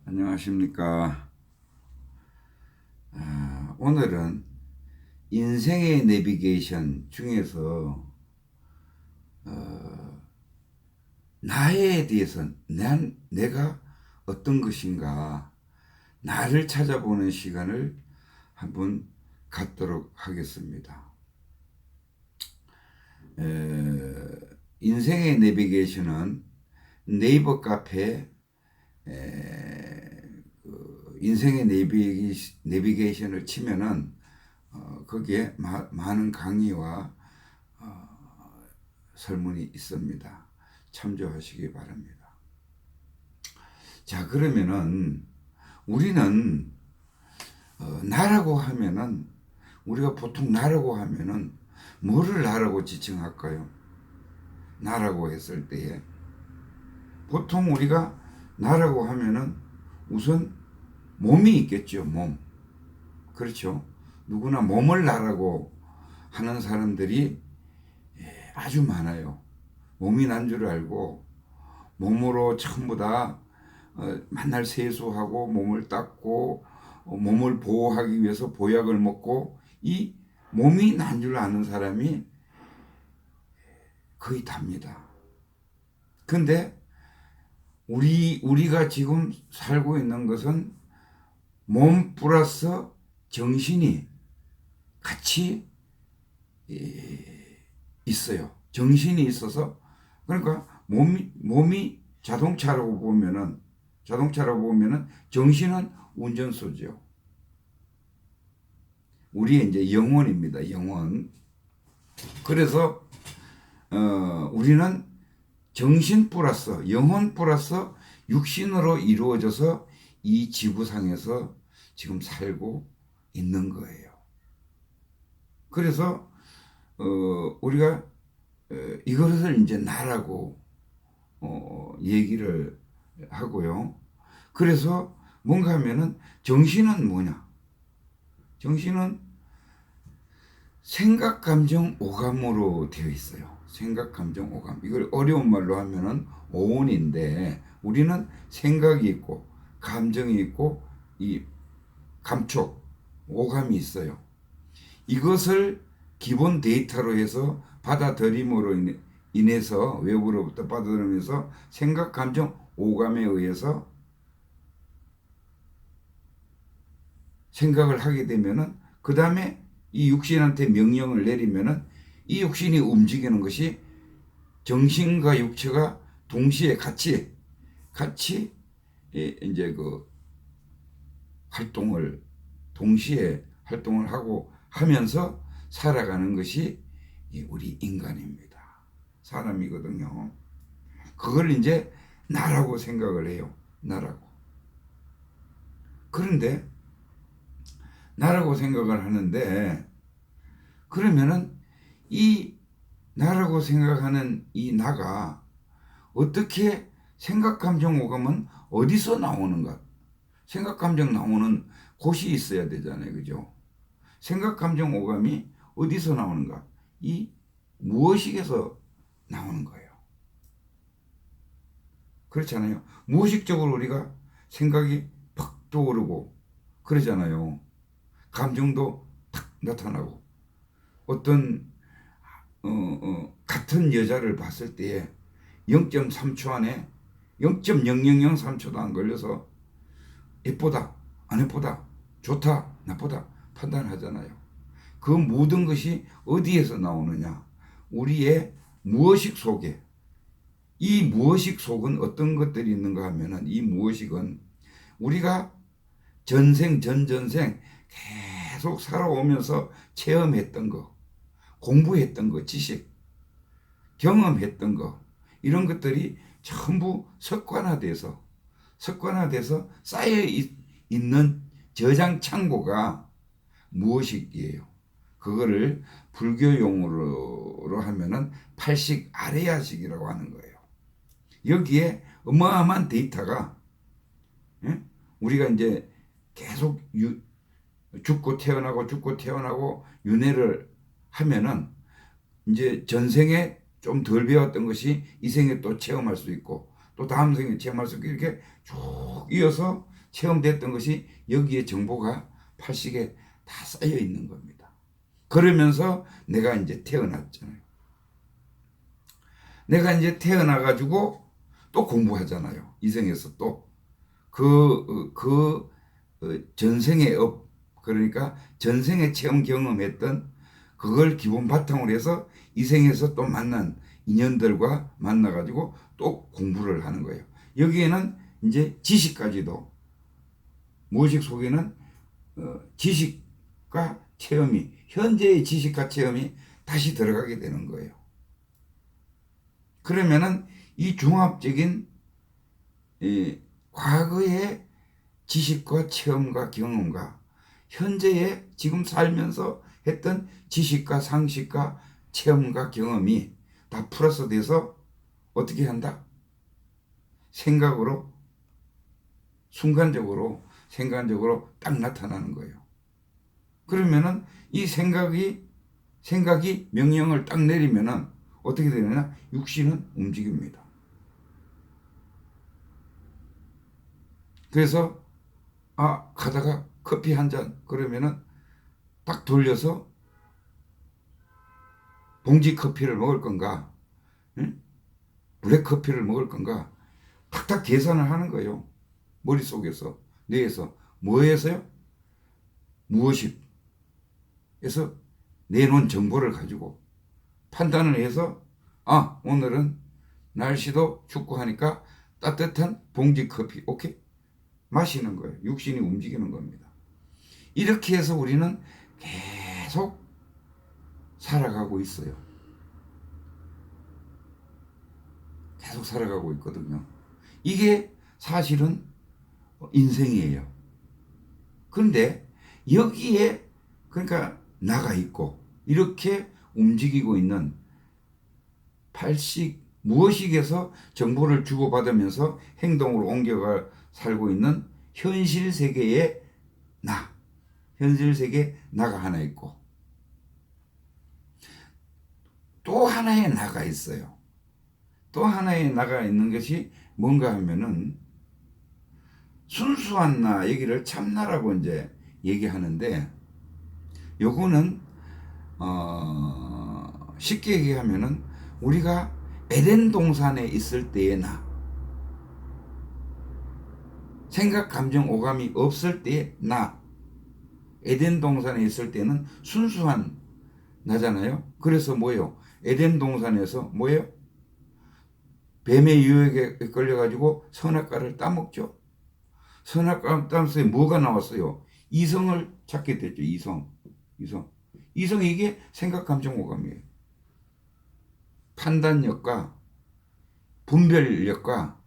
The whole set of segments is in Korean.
안녕하십니까. 오늘은 인생의 내비게이션 중에서 나에 대해서 내가 어떤 것인가, 나를 찾아보는 시간을 한번 갖도록 하겠습니다. 인생의 내비게이션은 네이버 카페 인생의 내비게이션을 치면은 거기에 많은 강의와 설문이 있습니다. 참조하시기 바랍니다. 자, 그러면은 우리는 나라고 하면은, 우리가 보통 나라고 하면은 뭐를 나라고 지칭할까요? 나라고 했을 때에 보통 우리가 나라고 하면은 우선 몸이 있겠죠. 몸. 그렇죠. 누구나 몸을 나라고 하는 사람들이 아주 많아요. 몸이 난 줄 알고 몸으로 전부 다 맨날 세수하고 몸을 닦고 몸을 보호하기 위해서 보약을 먹고 이 몸이 난 줄 아는 사람이 거의 답니다. 근데 우리가 지금 살고 있는 것은 몸 플러스 정신이 같이 있어요. 정신이 있어서, 그러니까 몸이 자동차라고 보면은 정신은 운전수죠. 우리의 이제 영혼입니다. 영혼. 그래서 우리는 정신 플러스 영혼 플러스 육신으로 이루어져서 이 지구상에서 지금 살고 있는 거예요. 그래서 우리가 이것을 이제 나라고 얘기를 하고요. 그래서 뭔가 하면은 정신은 뭐냐? 정신은 생각, 감정, 오감으로 되어 있어요. 생각, 감정, 오감. 이걸 어려운 말로 하면은 오온인데, 우리는 생각이 있고 감정이 있고 이 감촉, 오감이 있어요. 이것을 기본 데이터로 해서 받아들임으로 인해서 외부로부터 받아들이면서 생각, 감정, 오감에 의해서 생각을 하게 되면은 그 다음에 이 육신한테 명령을 내리면은 이 육신이 움직이는 것이 정신과 육체가 동시에 같이 이제 그 활동을 동시에 활동을 하고 하면서 살아가는 것이 우리 인간입니다. 사람이거든요. 그걸 이제 나라고 생각을 해요. 나라고. 그런데 나라고 생각을 하는데, 그러면은 이 나라고 생각하는 이 나가 어떻게 생각, 감정, 오감은 어디서 나오는가? 생각, 감정 나오는 곳이 있어야 되잖아요. 그죠? 생각, 감정, 오감이 어디서 나오는가? 이 무의식에서 나오는 거예요. 그렇잖아요. 무의식적으로 우리가 생각이 팍 떠오르고 그러잖아요. 감정도 탁 나타나고, 어떤 같은 여자를 봤을 때에 0.3초 안에 0.0003초도 안 걸려서 예쁘다, 안 예쁘다, 좋다, 나쁘다 판단하잖아요. 그 모든 것이 어디에서 나오느냐? 우리의 무의식 속에. 이 무의식 속은 어떤 것들이 있는가 하면은, 이 무의식은 우리가 전전생 계속 살아오면서 체험했던 거, 공부했던 거, 지식, 경험했던 거, 이런 것들이 전부 습관화돼서 쌓여 있는 저장 창고가 무의식이에요. 그거를 불교 용어로 하면은 팔식 아레야식이라고 하는 거예요. 여기에 어마어마한 데이터가, 우리가 이제 계속 죽고 태어나고 윤회를 하면은 이제 전생에 좀 덜 배웠던 것이 이 생에 또 체험할 수 있고 또 다음 생에 체험할 수 있고, 이렇게 쭉 이어서 체험됐던 것이 여기에 정보가 팔식에 다 쌓여 있는 겁니다. 그러면서 내가 이제 태어났잖아요. 내가 이제 태어나가지고 또 공부하잖아요. 이생에서 또. 전생의 그러니까 전생에 체험 경험했던 그걸 기본 바탕으로 해서 이생에서 또 만난 인연들과 만나가지고 또 공부를 하는 거예요. 여기에는 이제 지식까지도, 무의식 속에는 지식과 체험이, 현재의 지식과 체험이 다시 들어가게 되는 거예요. 그러면은 이 종합적인 과거의 지식과 체험과 경험과 현재의 지금 살면서 했던 지식과 상식과 체험과 경험이 다 플러스 돼서 어떻게 한다? 생각으로, 순간적으로 딱 나타나는 거예요. 그러면은 이 생각이 명령을 딱 내리면은 어떻게 되느냐? 육신은 움직입니다. 그래서 가다가 커피 한 잔 그러면은 딱 돌려서 봉지 커피를 먹을 건가, 응? 블랙 커피를 먹을 건가, 탁탁 계산을 하는 거예요. 머릿속에서, 뇌에서. 뭐에서요? 무의식에서 내놓은 정보를 가지고 판단을 해서 오늘은 날씨도 춥고 하니까 따뜻한 봉지 커피, 오케이? 마시는 거예요. 육신이 움직이는 겁니다. 이렇게 해서 우리는 계속 살아가고 있어요. 계속 살아가고 있거든요. 이게 사실은 인생이에요. 그런데 여기에 그러니까 나가 있고 이렇게 움직이고 있는 팔식, 무의식에서 정보를 주고받으면서 행동으로 옮겨가 살고 있는 현실 세계의 현실 세계에 나가 하나 있고 또 하나의 나가 있어요. 또 하나의 나가 있는 것이 뭔가 하면은 순수한 나, 여기를 참나라고 이제 얘기하는데 요거는 쉽게 얘기하면은 우리가 에덴 동산에 있을 때의 나, 생각, 감정, 오감이 없을 때의 나, 에덴 동산에 있을 때는 순수한 나잖아요. 그래서 뭐예요? 에덴 동산에서 뭐예요? 뱀의 유혹에 걸려가지고 선악과를 따먹죠. 선악과 따면서 뭐가 나왔어요? 이성을 찾게 됐죠. 이성. 이게 생각, 감정, 오감이에요. 판단력과 분별력과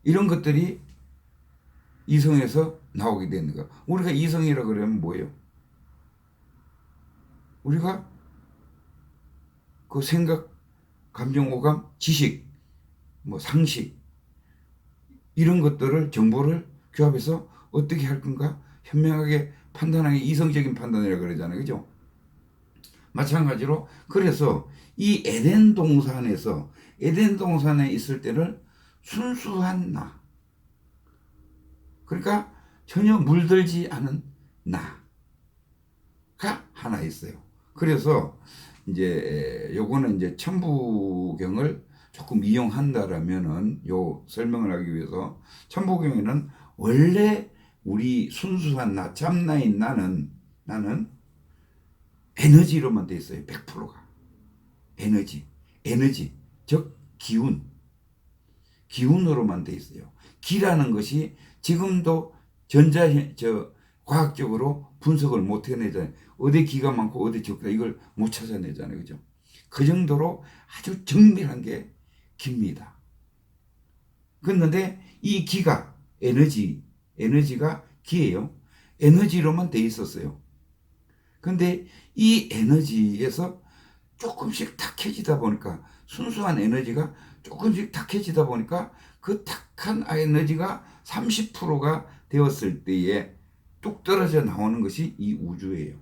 이런 것들이 이성에서 나오게 되는 거. 우리가 이성이라 그러면 뭐예요? 우리가 그 생각, 감정, 오감, 지식, 상식 이런 것들을 정보를 규합해서 어떻게 할 건가 현명하게 판단하기, 이성적인 판단이라고 그러잖아요. 그죠? 마찬가지로 그래서 이 에덴 동산에 있을 때를 순수한 나, 그러니까 전혀 물들지 않은 나가 하나 있어요. 그래서 이제 요거는 이제 천부경을 조금 이용한다라면은 요 설명을 하기 위해서 천부경에는 원래 우리 순수한 나, 참나인 나는 에너지로만 돼 있어요. 100%가 에너지, 즉 기운으로만 돼 있어요. 기라는 것이 지금도 과학적으로 분석을 못 해내잖아요. 어디 기가 많고 어디 적다 이걸 못 찾아내잖아요. 그죠? 그 정도로 아주 정밀한 게 기입니다. 그런데 이 기가 에너지가 기예요. 에너지로만 돼 있었어요. 근데 이 에너지에서 조금씩 탁해지다 보니까 순수한 에너지가 조금씩 탁해지다 보니까 그 탁한 에너지가 30%가 되었을 때에 뚝 떨어져 나오는 것이 이 우주예요.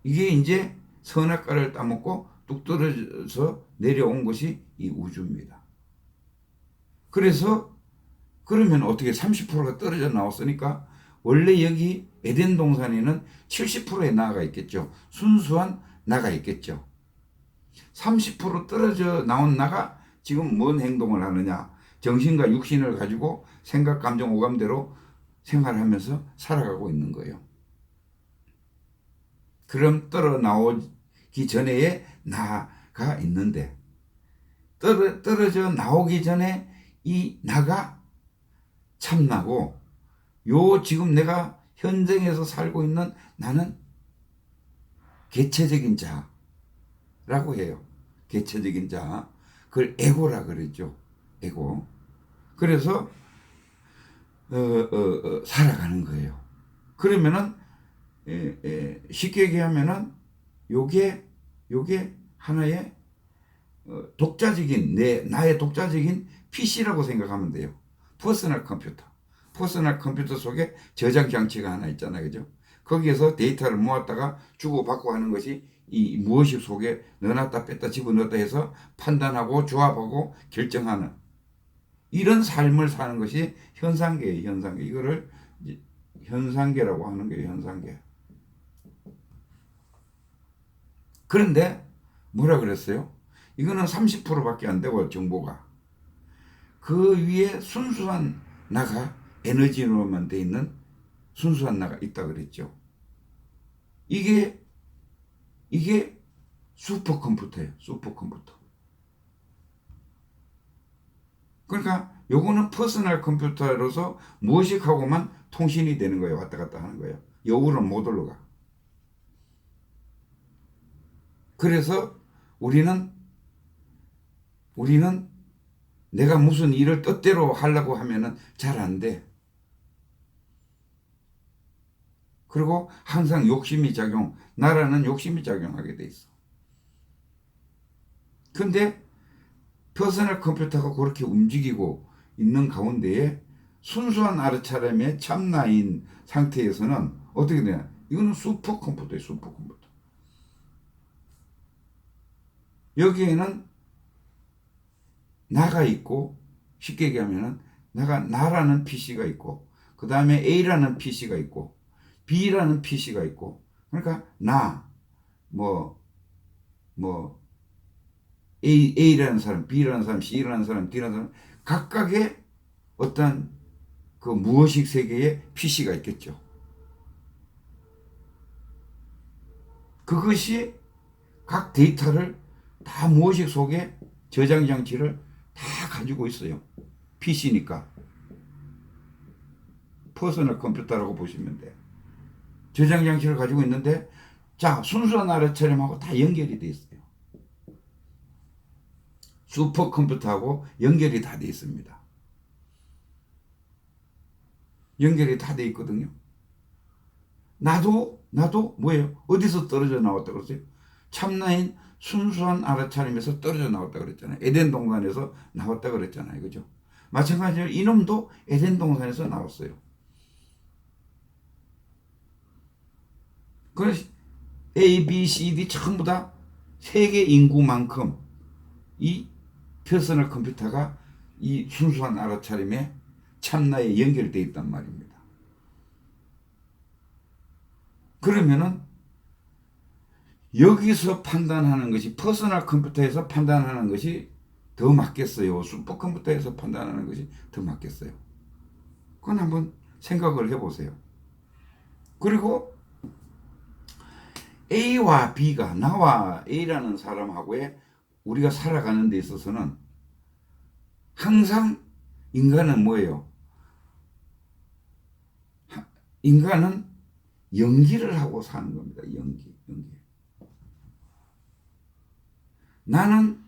이게 이제 선악과를 따먹고 뚝 떨어져서 내려온 것이 이 우주입니다. 그래서 그러면 어떻게 30%가 떨어져 나왔으니까 원래 여기 에덴 동산에는 70%의 나가 있겠죠. 순수한 나가 있겠죠. 30% 떨어져 나온 나가 지금 뭔 행동을 하느냐. 정신과 육신을 가지고 생각, 감정, 오감대로 생활하면서 살아가고 있는 거예요. 그럼 떨어 나오기 전에의 나가 있는데 떨어져 나오기 전에 이 나가 참나고 요 지금 내가 현생에서 살고 있는 나는 개체적인 자라고 해요. 개체적인 자. 그걸 에고라 그러죠. 에고. 그래서 살아가는 거예요. 그러면은 쉽게 얘기하면은 요게 하나의 독자적인 나의 독자적인 PC라고 생각하면 돼요. 퍼스널 컴퓨터. 퍼스널 컴퓨터 속에 저장 장치가 하나 있잖아요. 그죠? 거기에서 데이터를 모았다가 주고받고 하는 것이 이 무의식 속에 넣어놨다 뺐다 집어넣었다 해서 판단하고 조합하고 결정하는 이런 삶을 사는 것이 현상계예요. 현상계. 이거를 현상계라고 하는 거예요. 현상계. 그런데 뭐라 그랬어요? 이거는 30%밖에 안 되고 정보가. 그 위에 순수한 나가 에너지로만 돼 있는 순수한 나가 있다 그랬죠. 이게 슈퍼컴퓨터예요. 슈퍼컴퓨터. 그러니까 요거는 퍼스널 컴퓨터로서 무의식하고만 통신이 되는 거예요. 왔다 갔다 하는 거예요. 여우는 못 올라가. 그래서 우리는 내가 무슨 일을 뜻대로 하려고 하면은 잘 안 돼. 그리고 항상 욕심이 나라는 욕심이 작용하게 돼 있어. 근데 퍼스널 컴퓨터가 그렇게 움직이고 있는 가운데에 순수한 아르차림의 참나인 상태에서는 어떻게 되냐? 이거는 슈퍼컴퓨터예요. 슈퍼컴퓨터. 여기에는 나가 있고 쉽게 얘기하면은 나라는 PC가 있고 그 다음에 A라는 PC가 있고 B라는 PC가 있고 그러니까 A라는 사람, B라는 사람, C라는 사람, D라는 사람 각각의 어떤 그 무의식 세계에 PC가 있겠죠. 그것이 각 데이터를 다 무의식 속에 저장 장치를 다 가지고 있어요. PC니까. 퍼스널 컴퓨터라고 보시면 돼. 저장 장치를 가지고 있는데 자, 순수한 아르차림하고 다 연결이 돼 있어요. 슈퍼컴퓨터하고 연결이 다 돼 있습니다. 연결이 다 돼 있거든요. 나도 뭐예요? 어디서 떨어져 나왔다 그랬어요? 참나인 순수한 아르차림에서 떨어져 나왔다 그랬잖아요. 에덴 동산에서 나왔다 그랬잖아요. 그죠? 마찬가지로 이놈도 에덴 동산에서 나왔어요. 그래서 A, B, C, D 전부 다 세계 인구만큼 이 퍼스널 컴퓨터가 이 순수한 알아차림에 참나에 연결되어 있단 말입니다. 그러면은 여기서 판단하는 것이 퍼스널 컴퓨터에서 판단하는 것이 더 맞겠어요? 슈퍼컴퓨터에서 판단하는 것이 더 맞겠어요? 그건 한번 생각을 해보세요. 그리고 A와 B가 나와 A라는 사람하고의 우리가 살아가는 데 있어서는 항상 인간은 뭐예요? 인간은 연기를 하고 사는 겁니다. 연기. 나는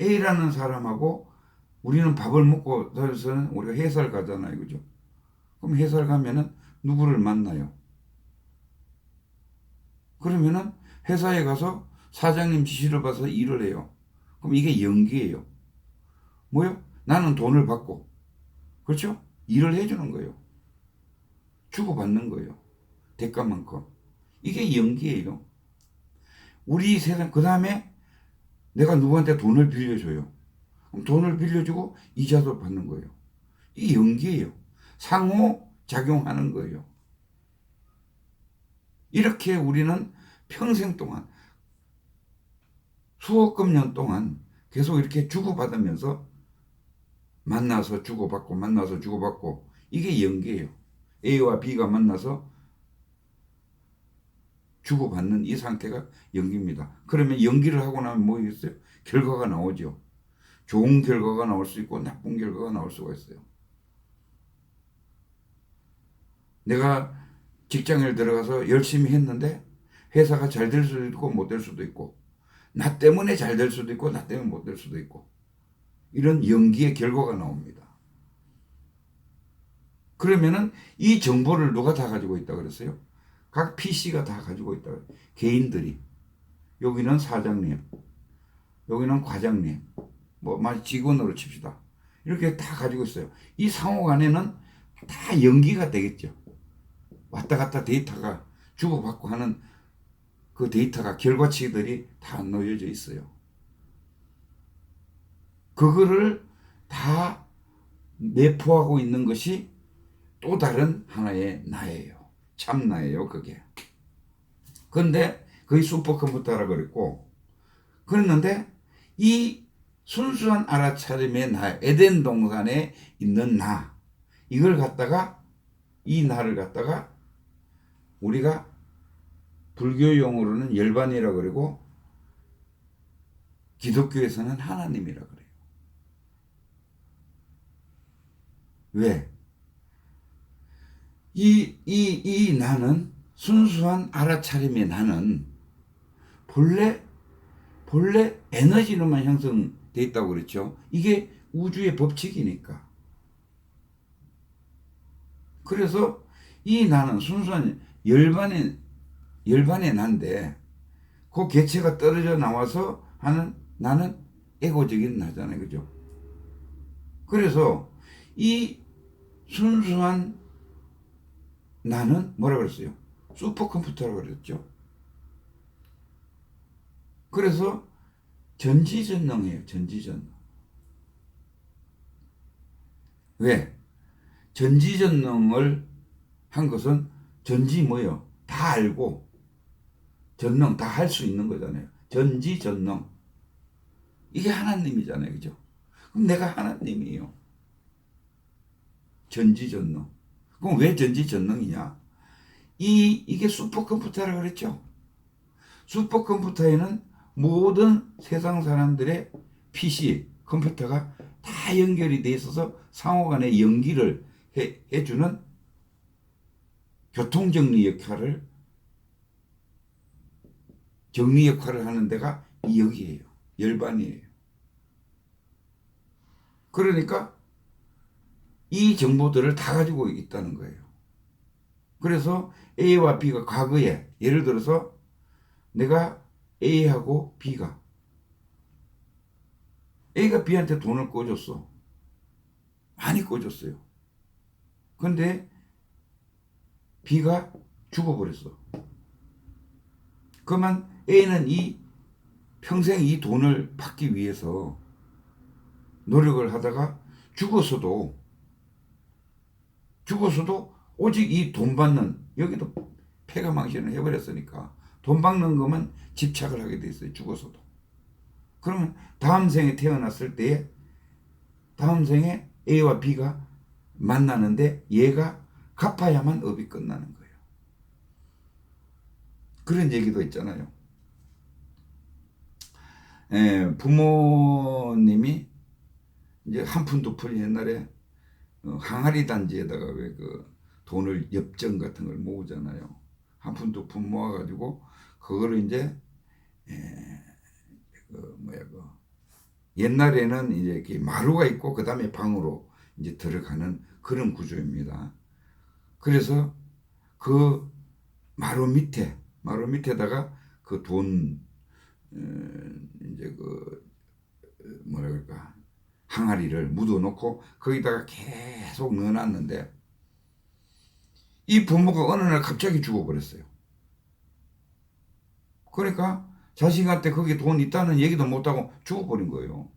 A라는 사람하고 우리는 밥을 먹고 나서는 우리가 회사를 가잖아요. 그죠? 그럼 회사를 가면은 누구를 만나요? 그러면은 회사에 가서 사장님 지시를 받아서 일을 해요. 그럼 이게 연기예요. 뭐요? 나는 돈을 받고, 그렇죠? 일을 해주는 거예요. 주고받는 거예요. 대가만큼. 이게 연기예요. 우리 세상, 그 다음에 내가 누구한테 돈을 빌려줘요. 그럼 돈을 빌려주고 이자도 받는 거예요. 이 연기예요. 상호 작용하는 거예요. 이렇게 우리는 평생 동안 수억금 년 동안 계속 이렇게 주고받으면서 만나서 주고받고 만나서 주고받고 이게 연기예요. A와 B가 만나서 주고받는 이 상태가 연기입니다. 그러면 연기를 하고 나면 뭐 있어요? 결과가 나오죠. 좋은 결과가 나올 수 있고 나쁜 결과가 나올 수가 있어요. 내가 직장에 들어가서 열심히 했는데 회사가 잘 될 수도 있고 못 될 수도 있고 나 때문에 잘 될 수도 있고 나 때문에 못 될 수도 있고 이런 연기의 결과가 나옵니다. 그러면은 이 정보를 누가 다 가지고 있다 그랬어요? 각 PC가 다 가지고 있다. 개인들이. 여기는 사장님, 여기는 과장님, 뭐 직원으로 칩시다. 이렇게 다 가지고 있어요. 이 상호 간에는 다 연기가 되겠죠. 왔다 갔다 데이터가 주고받고 하는 그 데이터가 결과치들이 다 놓여져 있어요. 그거를 다 내포하고 있는 것이 또 다른 하나의 나예요. 참 나예요, 그게. 그런데 그게 슈퍼컴퓨터라 그랬고, 그랬는데 이 순수한 알아차림의 나, 에덴 동산에 있는 나, 이걸 갖다가 이 나를 갖다가 우리가 불교 용어로는 열반이라 그러고 기독교에서는 하나님이라 그래요. 왜? 이 나는 순수한 알아차림의 나는 본래 에너지로만 형성되어 있다고 그랬죠. 이게 우주의 법칙이니까. 그래서 이 나는 순수한 열반의 난데 그 개체가 떨어져 나와서 하는 나는 에고적인 나잖아요. 그죠? 그래서 이 순수한 나는 뭐라 그랬어요? 슈퍼컴퓨터라고 그랬죠. 그래서 전지전능이에요. 전지전능. 왜? 전지전능을 한 것은 전지 뭐요? 다 알고 전능 다 할 수 있는 거잖아요. 전지전능. 이게 하나님이잖아요. 그죠? 그럼 내가 하나님이에요. 전지전능. 그럼 왜 전지전능이냐? 이게 슈퍼컴퓨터라고 그랬죠. 슈퍼컴퓨터에는 모든 세상 사람들의 PC, 컴퓨터가 다 연결이 돼 있어서 상호간에 연기를 해주는 교통정리 역할을 정리 역할을 하는 데가 여기예요. 열반이에요. 그러니까 이 정보들을 다 가지고 있다는 거예요. 그래서 A와 B가 과거에 예를 들어서 내가 A하고 B가 B한테 돈을 꿔줬어. 많이 꿔줬어요. 근데 B가 죽어버렸어. 그러면 A는 평생 이 돈을 받기 위해서 노력을 하다가 죽었어도 오직 이 돈 받는 여기도 폐가망신을 해버렸으니까 돈 받는 것만 집착을 하게 돼 있어요. 죽어서도. 그러면 다음 생에 태어났을 때에 다음 생에 A와 B가 만나는데 얘가 갚아야만 업이 끝나는 거예요. 그런 얘기도 있잖아요. 부모님이 이제 한 푼 두 푼 옛날에 항아리 단지에다가 왜 그 돈을 엽전 같은 걸 모으잖아요. 한 푼 두 푼 모아가지고 그거를 이제 옛날에는 이제 이렇게 마루가 있고 그 다음에 방으로 이제 들어가는 그런 구조입니다. 그래서 그 마루 밑에다가 그 돈 이제 뭐라 그럴까 항아리를 묻어놓고 거기다가 계속 넣어놨는데 이 부모가 어느 날 갑자기 죽어버렸어요. 그러니까 자식한테 거기 돈 있다는 얘기도 못하고 죽어버린 거예요.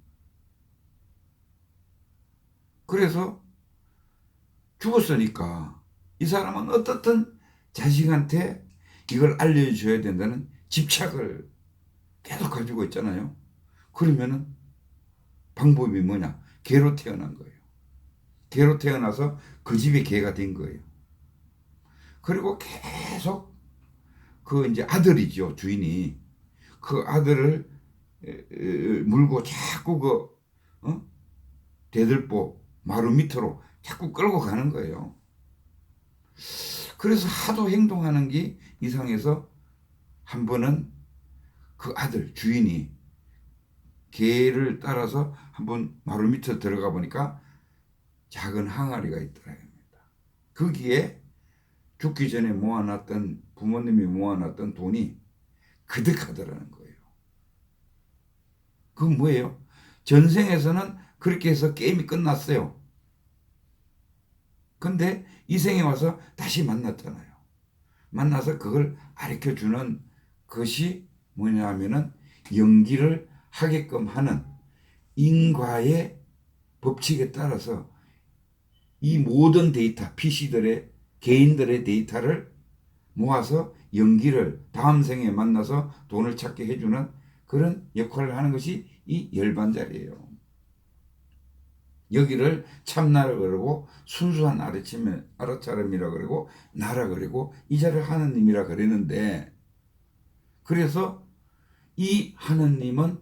그래서 죽었으니까 이 사람은 어떻든 자식한테 이걸 알려줘야 된다는 집착을 계속 가지고 있잖아요. 그러면은 방법이 뭐냐? 개로 태어난 거예요. 개로 태어나서 그 집의 개가 된 거예요. 그리고 계속 그 이제 아들이죠, 주인이. 그 아들을 물고 자꾸 대들보 마루 밑으로 자꾸 끌고 가는 거예요. 그래서 하도 행동하는 게 이상해서 한 번은 그 아들 주인이 개를 따라서 한번 마루 밑에 들어가 보니까 작은 항아리가 있더랍니다. 거기에 죽기 전에 모아놨던 부모님이 모아놨던 돈이 그득하더라는 거예요. 그건 뭐예요? 전생에서는 그렇게 해서 게임이 끝났어요. 근데 이 생에 와서 다시 만났잖아요. 만나서 그걸 가르쳐주는 것이 뭐냐 하면은 연기를 하게끔 하는 인과의 법칙에 따라서 이 모든 데이터, PC들의 개인들의 데이터를 모아서 연기를 다음 생에 만나서 돈을 찾게 해주는 그런 역할을 하는 것이 이 열반자리예요. 여기를 참나라 그러고 순수한 아라차름이라 그러고 나라 그러고 이 자를 하느님이라 그러는데, 그래서 이 하느님은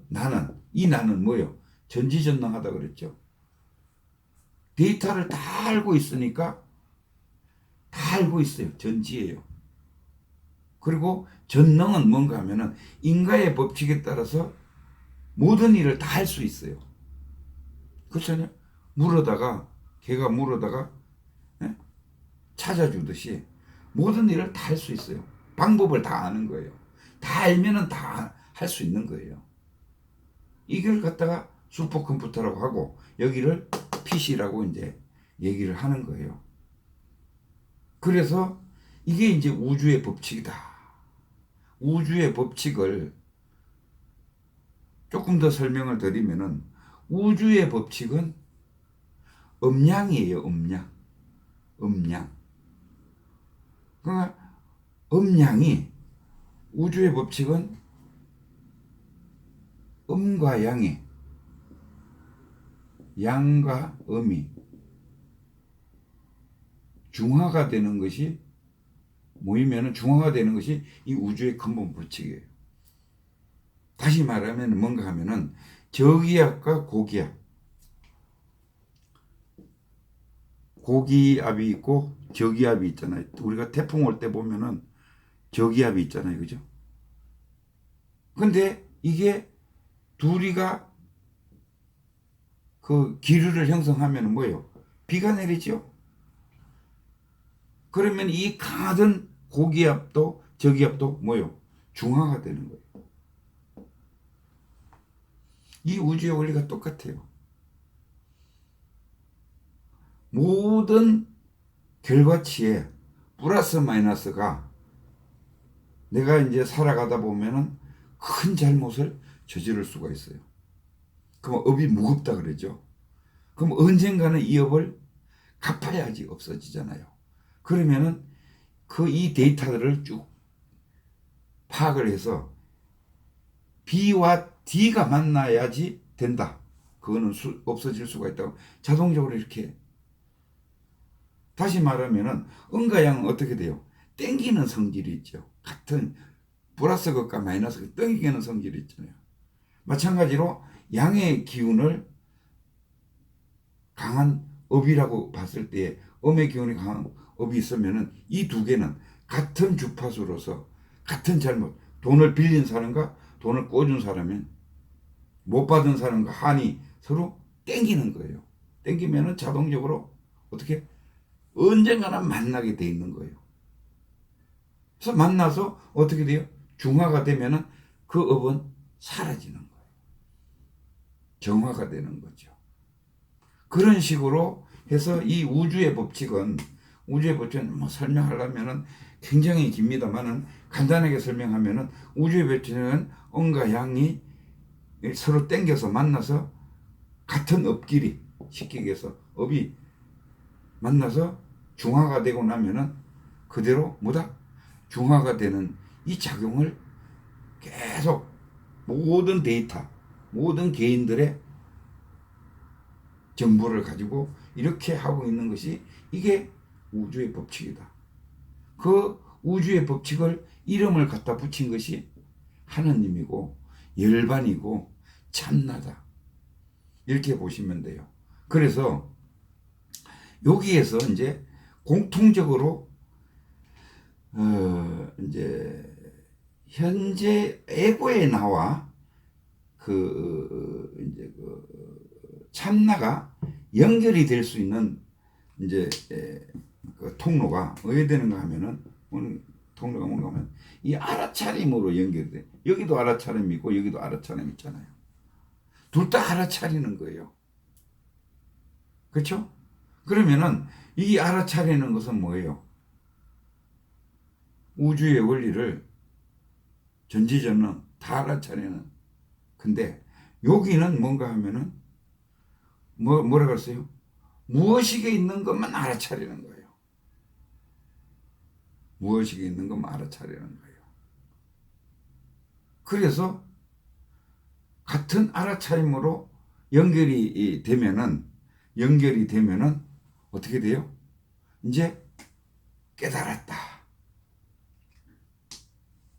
이 나는 뭐요? 전지전능하다 그랬죠. 데이터를 다 알고 있으니까 다 알고 있어요. 전지예요. 그리고 전능은 뭔가 하면은 인과의 법칙에 따라서 모든 일을 다 할 수 있어요. 그렇잖아요. 개가 물어다가 찾아주듯이 모든 일을 다 할 수 있어요. 방법을 다 아는 거예요. 다 알면은 다 할 수 있는 거예요. 이걸 갖다가 슈퍼컴퓨터라고 하고 여기를 PC라고 이제 얘기를 하는 거예요. 그래서 이게 이제 우주의 법칙이다. 우주의 법칙을 조금 더 설명을 드리면은 우주의 법칙은 음양이에요. 음양. 그러니까 우주의 법칙은 음과 양과 음이 중화가 되는 것이 모이면 중화가 되는 것이 이 우주의 근본 법칙이에요. 다시 말하면 뭔가 하면은 저기압과 고기압이 있고 저기압이 있잖아요. 우리가 태풍 올 때 보면은 저기압이 있잖아요. 그죠? 근데 이게 둘이가 그 기류를 형성하면 뭐예요? 비가 내리죠? 그러면 이 강하던 고기압도 저기압도 뭐예요? 중화가 되는 거예요. 이 우주의 원리가 똑같아요. 모든 결과치에 플러스 마이너스가 내가 이제 살아가다 보면은 큰 잘못을 저지를 수가 있어요. 그럼 업이 무겁다 그러죠. 그럼 언젠가는 이 업을 갚아야지 없어지잖아요. 그러면은 이 데이터들을 쭉 파악을 해서 B와 D가 만나야지 된다. 그거는 없어질 수가 있다고 자동적으로 이렇게. 다시 말하면은 음과 양은 어떻게 돼요? 땡기는 성질이 있죠. 같은 플러스 것과 마이너스 것 땡기는 성질이 있잖아요. 마찬가지로 양의 기운을 강한 업이라고 봤을 때 음의 기운이 강한 업이 있으면은 이 두 개는 같은 주파수로서 같은 잘못, 돈을 빌린 사람과 돈을 꿔준 사람은 못 받은 사람과 한이 서로 땡기는 거예요. 땡기면은 자동적으로 어떻게 언젠가는 만나게 돼 있는 거예요. 그래서 만나서 어떻게 돼요? 중화가 되면은 그 업은 사라지는 거예요. 정화가 되는 거죠. 그런 식으로 해서 이 우주의 법칙은 뭐 설명하려면은 굉장히 깁니다만은 간단하게 설명하면은 우주의 법칙은 음과 양이 서로 땡겨서 만나서 같은 업끼리 쉽게 얘기해서 업이 만나서 중화가 되고 나면은 그대로 뭐다? 중화가 되는 이 작용을 계속 모든 데이터, 모든 개인들의 정보를 가지고 이렇게 하고 있는 것이 이게 우주의 법칙이다. 그 우주의 법칙을 이름을 갖다 붙인 것이 하느님이고 열반이고 참나다. 이렇게 보시면 돼요. 그래서 여기에서 이제 공통적으로 이제 현재 에고에 나와 이제 참나가 연결이 될 수 있는 이제 그 통로가 어디에 되는가 하면은 통로가 뭔가 하면 이 알아차림으로 연결돼. 여기도 알아차림이 있고 여기도 알아차림 있잖아요. 둘 다 알아차리는 거예요. 그렇죠? 그러면은 이 알아차리는 것은 뭐예요? 우주의 원리를 전지전능 다 알아차리는. 근데 여기는 뭔가 하면은 뭐라 그랬어요? 무의식에 있는 것만 알아차리는 거예요. 무의식에 있는 것만 알아차리는 거예요. 그래서 같은 알아차림으로 연결이 되면은 어떻게 돼요? 이제 깨달았다.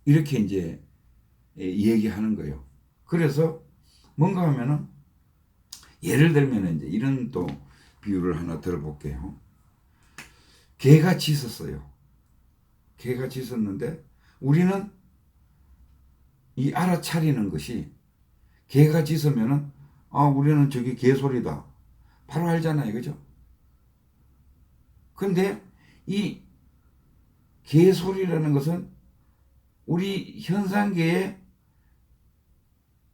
이렇게 이제 얘기하는 거예요. 그래서 뭔가 하면은 예를 들면 이제 이런 또 비유를 하나 들어볼게요. 개가 짖었어요. 개가 짖었는데 우리는 이 알아차리는 것이 개가 짖으면은 우리는 저기 개 소리다. 바로 알잖아요. 그죠? 근데 이 개 소리라는 것은 우리 현상계의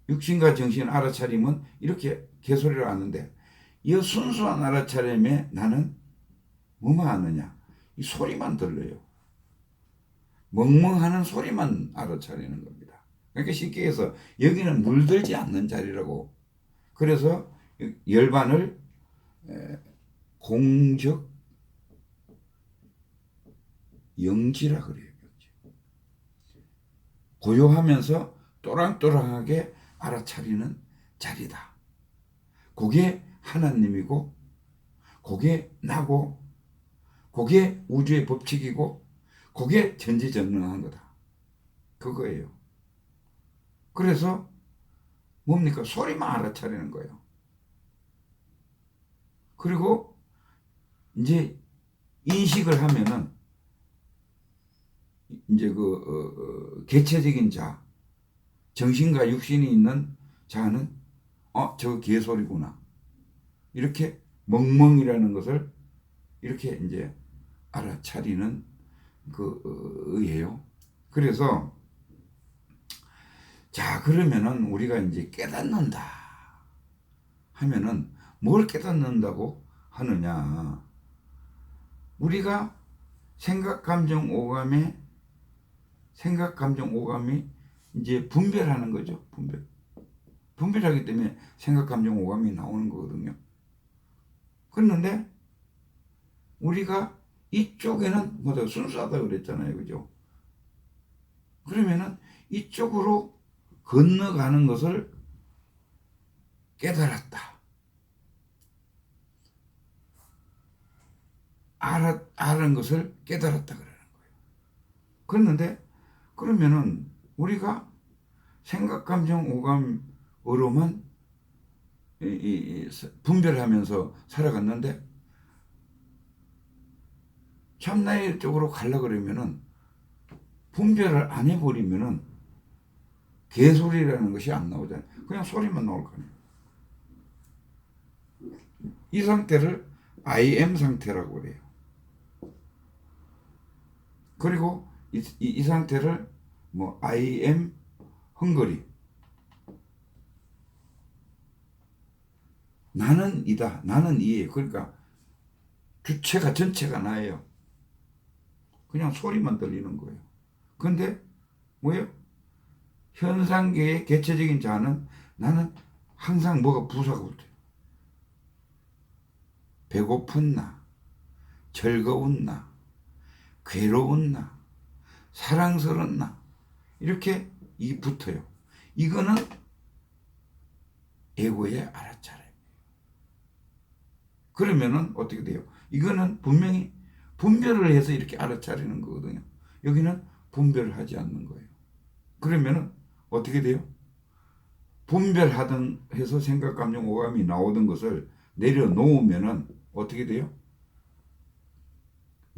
육신과 정신 알아차림은 이렇게 개소리를 하는데 이 순수한 알아차림에 나는 뭐만 하느냐? 이 소리만 들려요. 멍멍하는 소리만 알아차리는 겁니다. 그러니까 쉽게 해서 여기는 물들지 않는 자리라고. 그래서 열반을 공적 영지라 그래요. 고요하면서 또랑또랑하게 알아차리는 자리다. 그게 하나님이고 그게 나고 그게 우주의 법칙이고 그게 전지전능한 거다. 그거예요. 그래서 뭡니까? 소리만 알아차리는 거예요. 그리고 이제 인식을 하면은 이제 개체적인 자, 정신과 육신이 있는 자는 저거 개소리구나. 이렇게 멍멍이라는 것을 이렇게 이제 알아차리는 의예요. 그래서 자, 그러면은 우리가 이제 깨닫는다 하면은 뭘 깨닫는다고 하느냐? 우리가 생각, 감정, 오감이 이제 분별하는 거죠. 분별하기 때문에 생각, 감정, 오감이 나오는 거거든요. 그런데 우리가 이쪽에는 뭐다 순수하다 그랬잖아요. 그죠? 그러면은 이쪽으로 건너가는 것을 깨달았다. 아는 것을 깨달았다 그러는 거예요. 그런데 그러면은 우리가 생각, 감정, 오감으로만 분별하면서 살아갔는데 참나의 쪽으로 가려 그러면은 분별을 안 해버리면은 개소리라는 것이 안 나오잖아요. 그냥 소리만 나올 거 아니에요. 이 상태를 I am 상태라고 그래요. 그리고 이 상태를 뭐 I am 헝거리, 나는 이다, 나는 이예요. 그러니까 주체가 전체가 나예요. 그냥 소리만 들리는 거예요. 근데 뭐예요? 현상계의 개체적인 자는 나는 항상 뭐가 부사가 붙어요. 배고픈 나, 즐거운 나, 괴로운 나, 사랑스러운 나, 이렇게 이 붙어요. 이거는 에고의 알아차림. 그러면은 어떻게 돼요? 이거는 분명히 분별을 해서 이렇게 알아차리는 거거든요. 여기는 분별을 하지 않는 거예요. 그러면은 어떻게 돼요? 분별하던 해서 생각, 감정, 오감이 나오던 것을 내려놓으면은 어떻게 돼요?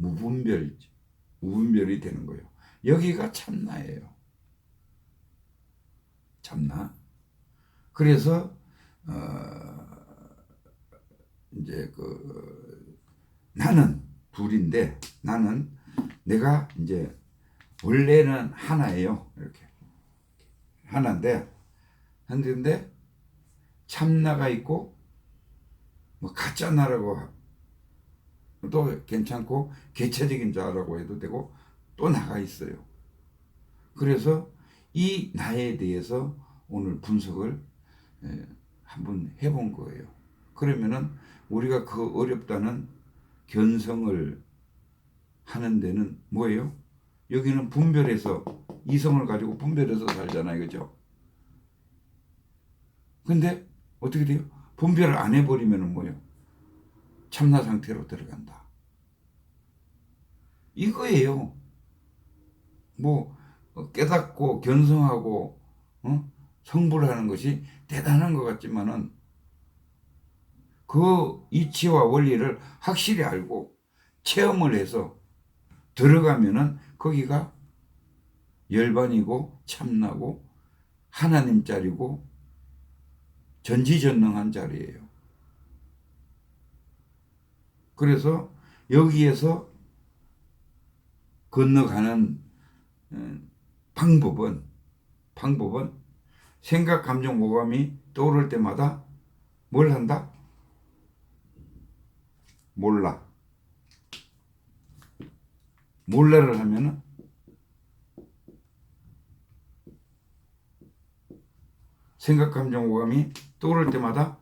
무분별이 되는 거예요. 여기가 참나예요. 참나. 그래서 이제 나는 둘인데, 나는 내가 이제 원래는 하나예요. 이렇게 하나인데 참나가 있고 뭐 가짜 나라고 또 괜찮고 개체적인 자라고 해도 되고 또 나가 있어요. 그래서 이 나에 대해서 오늘 분석을 한번 해본 거예요. 그러면은 우리가 그 어렵다는 견성을 하는 데는 뭐예요? 여기는 분별해서 이성을 가지고 분별해서 살잖아요. 그죠? 근데 어떻게 돼요? 분별을 안 해버리면 뭐예요? 참나 상태로 들어간다. 이거예요. 뭐 깨닫고 견성하고 성불하는 것이 대단한 것 같지만은 그 이치와 원리를 확실히 알고 체험을 해서 들어가면은 거기가 열반이고 참나고 하나님 자리고 전지전능한 자리예요. 그래서 여기에서 건너가는 방법은 생각, 감정, 오감이 떠오를 때마다 뭘 한다? 몰라를 하면은 생각, 감정, 오감이 떠오를 때마다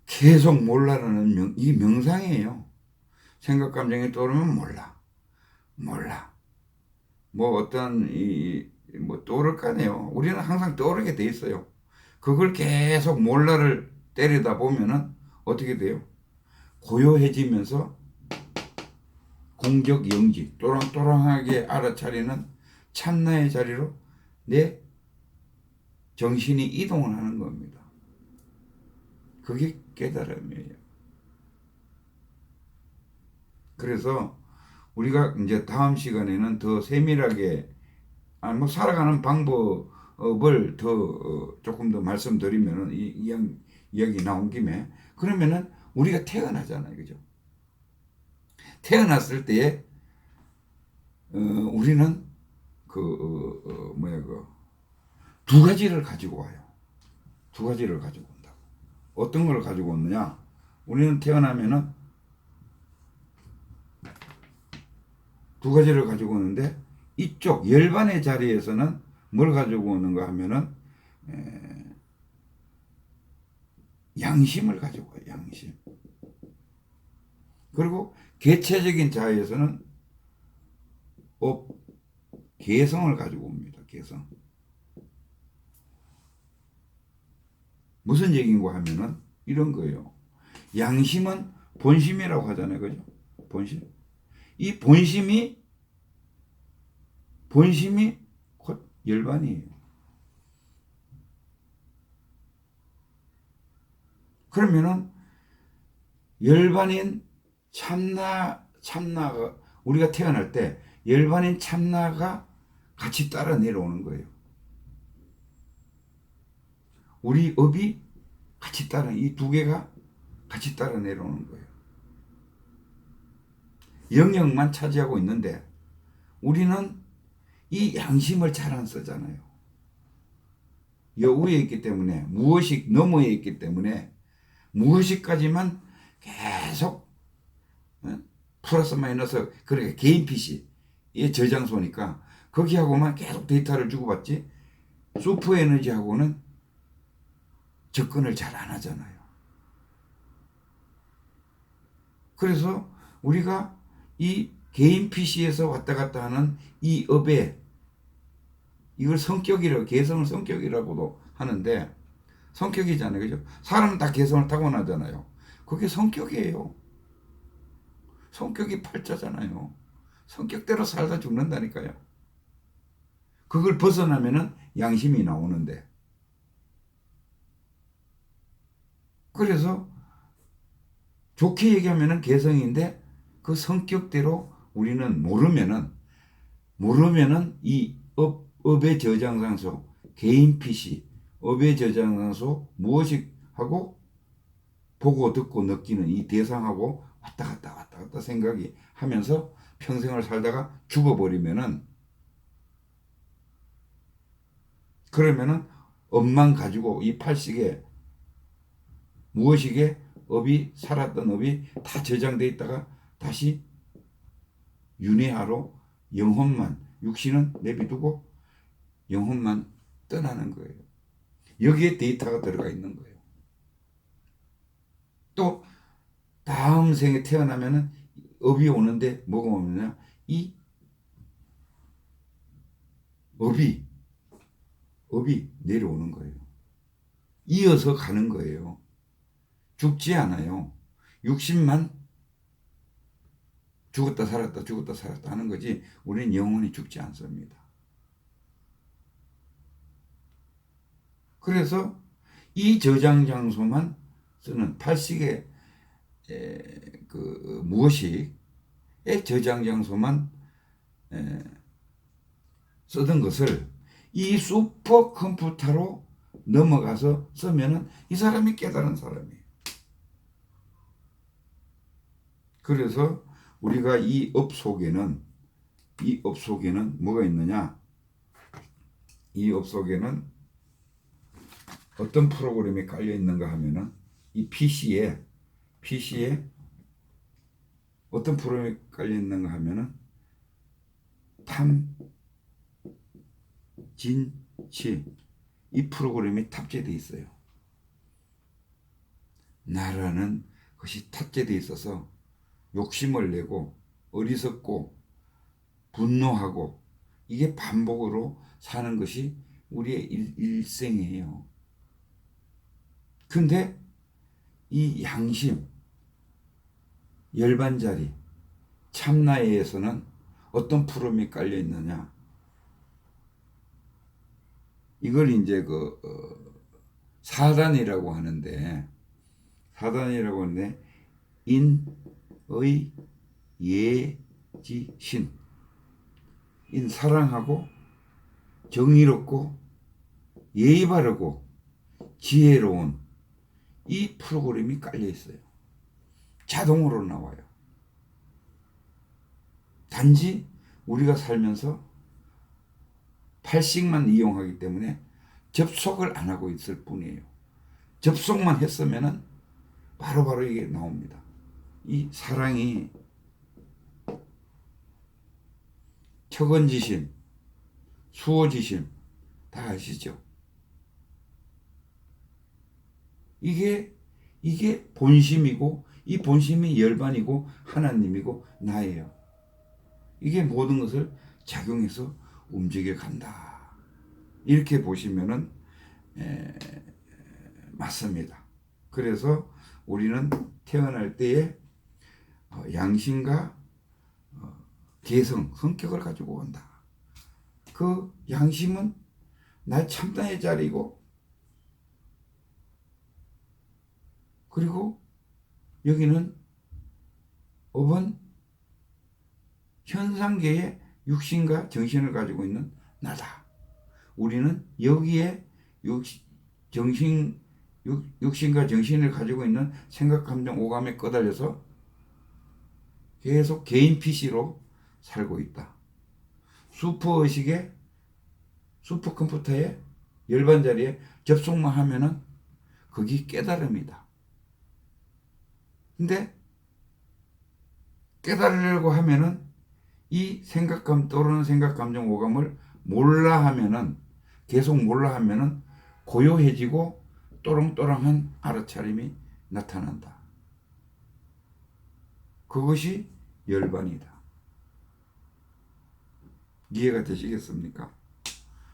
계속 몰라라는 이 명상이에요. 생각, 감정이 떠오르면 몰라. 뭐 어떤 뭐 떠오를까네요. 우리는 항상 떠오르게 돼 있어요. 그걸 계속 몰라를 때리다 보면은 어떻게 돼요? 고요해지면서 공적 영지, 또랑또랑하게 알아차리는 참나의 자리로 내 정신이 이동을 하는 겁니다. 그게 깨달음이에요. 그래서 우리가 이제 다음 시간에는 더 세밀하게 뭐 살아가는 방법을 더 조금 더 말씀드리면은 이야기 나온 김에 그러면은 우리가 태어나잖아요, 그죠? 태어났을 때에 우리는 두 가지를 가지고 와요. 두 가지를 가지고 온다고. 어떤 걸 가지고 오느냐? 우리는 태어나면은 두 가지를 가지고 오는데 이쪽 열반의 자리에서는 뭘 가지고 오는가 하면은 양심을 가지고 와요. 양심. 그리고 개체적인 자에서는 개성을 가지고 옵니다. 개성. 무슨 얘기인가 하면은 이런 거예요. 양심은 본심이라고 하잖아요. 그죠? 본심. 이 본심이 곧 열반이에요. 그러면은 열반인 참나가 우리가 태어날 때 열반인 참나가 같이 따라 내려오는 거예요. 우리 업이 같이 따라 이 두 개가 같이 따라 내려오는 거예요. 영역만 차지하고 있는데 우리는 이 양심을 잘 안 쓰잖아요. 여우에 있기 때문에 무엇이 너머에 있기 때문에 무엇이까지만 계속 플러스 마이너스 그러니까 개인 PC의 저장소니까 거기하고만 계속 데이터를 주고받지 슈퍼 에너지하고는 접근을 잘 안 하잖아요. 그래서 우리가 이 개인 PC에서 왔다 갔다 하는 이 업에 이걸 성격이라고, 개성을 성격이라고도 하는데 성격이잖아요. 그죠? 사람은 다 개성을 타고나잖아요. 그게 성격이에요. 성격이 팔자잖아요. 성격대로 살다 죽는다니까요. 그걸 벗어나면은 양심이 나오는데. 그래서 좋게 얘기하면은 개성인데 그 성격대로 우리는 모르면은 이 업의 저장장소, 개인 PC, 업의 저장장소 무엇이 하고 보고 듣고 느끼는 이 대상하고 왔다 갔다 생각이 하면서 평생을 살다가 죽어버리면은 그러면은 업만 가지고 이 팔식에 무엇이게 업이 살았던 업이 다 저장돼 있다가 다시 윤회하러 영혼만 육신은 내비두고 영혼만 떠나는 거예요. 여기에 데이터가 들어가 있는 거예요. 또 다음 생에 태어나면은 업이 오는데 뭐가 오느냐? 이 업이 내려오는 거예요. 이어서 가는 거예요. 죽지 않아요. 육신만 죽었다 살았다 하는 거지 우리는 영원히 죽지 않습니다. 그래서 이 저장 장소만 쓰는 팔식의 그 무엇이의 저장 장소만 쓰던 것을 이 슈퍼컴퓨터로 넘어가서 쓰면은 이 사람이 깨달은 사람이에요. 그래서 우리가 이 업 속에는 뭐가 있느냐? 이 업 속에는 어떤 프로그램이 깔려 있는가 하면은 이 PC에 어떤 프로그램이 깔려 있는가 하면은 탐진치 이 프로그램이 탑재되어 있어요. 나라는 것이 탑재되어 있어서 욕심을 내고 어리석고 분노하고 이게 반복으로 사는 것이 우리의 일생이에요. 근데 이 양심, 열반자리, 참나에서는 어떤 프로그램이 깔려 있느냐? 이걸 이제 사단이라고 하는데 인의 예지신 사랑하고 정의롭고 예의 바르고 지혜로운 이 프로그램이 깔려 있어요. 자동으로 나와요. 단지 우리가 살면서 팔식만 이용하기 때문에 접속을 안 하고 있을 뿐이에요. 접속만 했으면은 바로바로 이게 나옵니다. 이 사랑이 척언지심, 수호지심 다 아시죠? 이게 본심이고 이 본심이 열반이고 하나님이고 나예요. 이게 모든 것을 작용해서 움직여 간다. 이렇게 보시면은 맞습니다. 그래서 우리는 태어날 때에 양심과 개성, 성격을 가지고 온다. 그 양심은 나의 참나의 자리고 그리고 여기는 업은 현상계의 육신과 정신을 가지고 있는 나다. 우리는 여기에 육신과 정신을 가지고 있는 생각, 감정, 오감에 꺼달려서 계속 개인 PC로 살고 있다. 슈퍼의식의 슈퍼컴퓨터의 열반자리에 접속만 하면은 거기 깨달음이다. 근데 깨달으려고 하면은 이 떠오르는 생각, 감정, 오감을 몰라 하면은 계속 몰라 하면은 고요해지고 또렁또렁한 알아차림이 나타난다. 그것이 열반이다. 이해가 되시겠습니까?